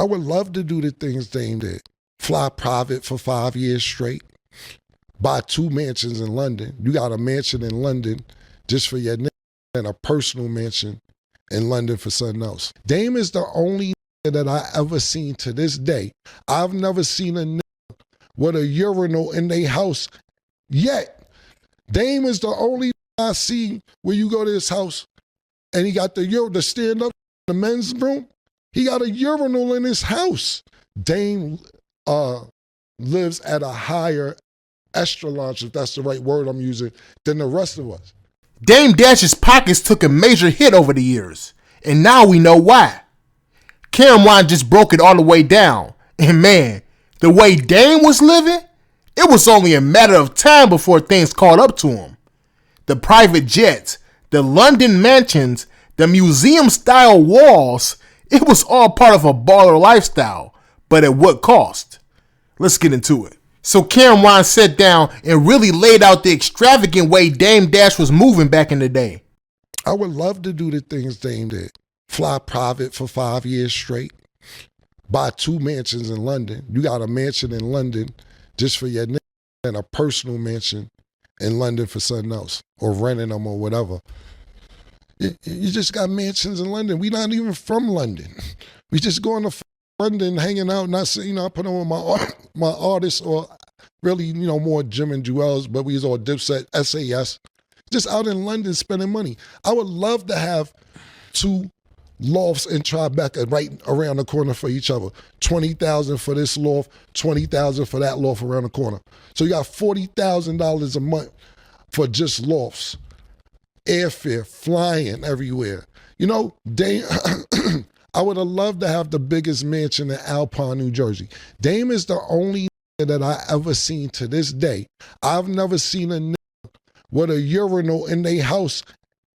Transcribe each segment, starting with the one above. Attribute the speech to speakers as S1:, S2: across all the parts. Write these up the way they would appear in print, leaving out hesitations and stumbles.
S1: I would love to do the things Dame did. Fly private for 5 years straight. Buy 2 mansions in London. You got a mansion in London just for your nigga and a personal mansion in London for something else. Dame is the only nigga that I ever seen to this day. I've never seen a nigga with a urinal in their house yet. Dame is the only nigga I see where you go to his house and he got the stand up, the men's room. He got a urinal in his house. Dame lives at a higher echelon, if that's the right word I'm using, than the rest of us.
S2: Dame Dash's pockets took a major hit over the years, and now we know why. Cameron just broke it all the way down, and man, the way Dame was living, it was only a matter of time before things caught up to him. The private jets, the London mansions, the museum-style walls, it was all part of a baller lifestyle, but at what cost? Let's get into it. So Cameron sat down and really laid out the extravagant way Dame Dash was moving back in the day.
S1: I would love to do the things Dame did. Fly private for 5 years straight. Buy 2 mansions in London. You got a mansion in London just for your nigga and a personal mansion in London for something else, or renting them or whatever. You just got mansions in London. We not even from London. We just going to London, hanging out, not saying, I put on my artists, or really, more Jim and Jewels, but we was all Dipset, SAS, just out in London spending money. I would love to have 2 lofts in Tribeca right around the corner for each other. $20,000 for this loft, $20,000 for that loft around the corner. So you got $40,000 a month for just lofts. Airfare, flying everywhere. Dame, I would have loved to have the biggest mansion in Alpine, New Jersey. Dame is the only nigga that I ever seen to this day. I've never seen a nigga with a urinal in their house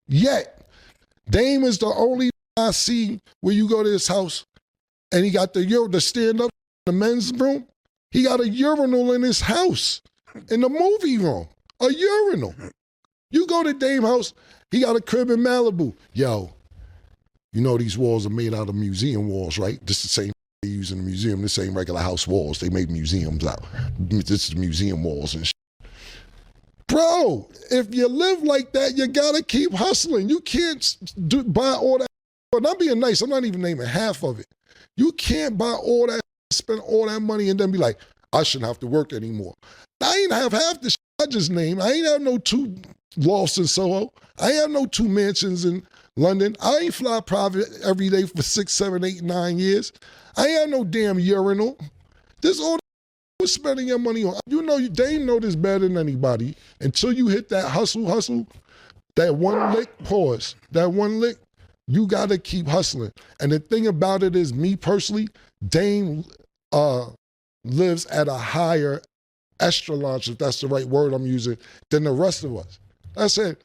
S1: yet. Dame is the only nigga I see where you go to his house and he got the stand up, the men's room. He got a urinal in his house, in the movie room, a urinal. You go to Dame house, he got a crib in Malibu. Yo, these walls are made out of museum walls, right? This is the same they use in the museum. This ain't regular house walls. They made museums out. This is museum walls and shit. Bro, if you live like that, you gotta keep hustling. You can't buy all that. But I'm being nice. I'm not even naming half of it. You can't buy all that, spend all that money, and then be like, I shouldn't have to work anymore. I ain't have half the shit I just named. I ain't have no 2 lofts in Soho. I ain't have no 2 mansions in London. I ain't fly private every day for 6, 7, 8, 9 years. I ain't have no damn urinal. This all was spending your money on. Dame know this better than anybody. Until you hit that hustle, that one lick, pause. That one lick, you gotta keep hustling. And the thing about it is, me personally, Dame lives at a higher echelon, if that's the right word I'm using, than the rest of us. I said,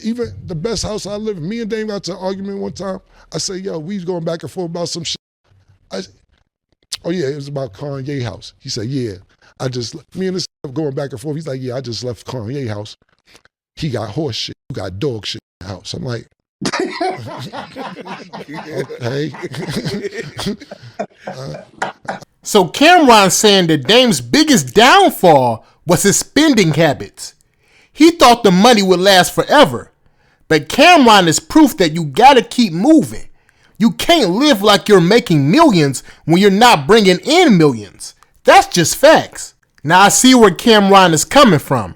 S1: even the best house I live in, me and Dame got to an argument one time. I said, yo, we was going back and forth about some shit. Oh yeah, it was about Kanye house. He said, yeah, me and this going back and forth. He's like, yeah, I just left Kanye house. He got horse shit, you got dog shit in the house. I'm like, okay.
S2: So Cameron's saying that Dame's biggest downfall was his spending habits. He thought the money would last forever. But Cameron is proof that you gotta keep moving. You can't live like you're making millions when you're not bringing in millions. That's just facts. Now I see where Cameron is coming from.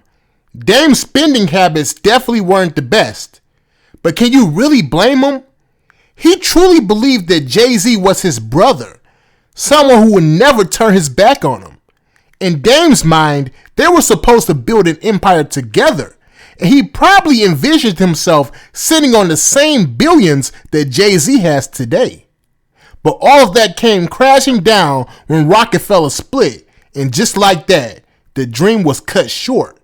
S2: Dame's spending habits definitely weren't the best. But can you really blame him? He truly believed that Jay-Z was his brother, someone who would never turn his back on him. In Dame's mind, they were supposed to build an empire together, and he probably envisioned himself sitting on the same billions that Jay-Z has today. But all of that came crashing down when Rockefeller split, and just like that, the dream was cut short.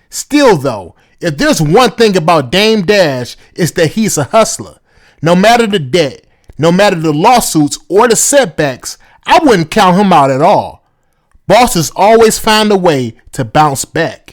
S2: Still though, if there's one thing about Dame Dash, it's that he's a hustler. No matter the debt, no matter the lawsuits or the setbacks, I wouldn't count him out at all. Bosses always find a way to bounce back.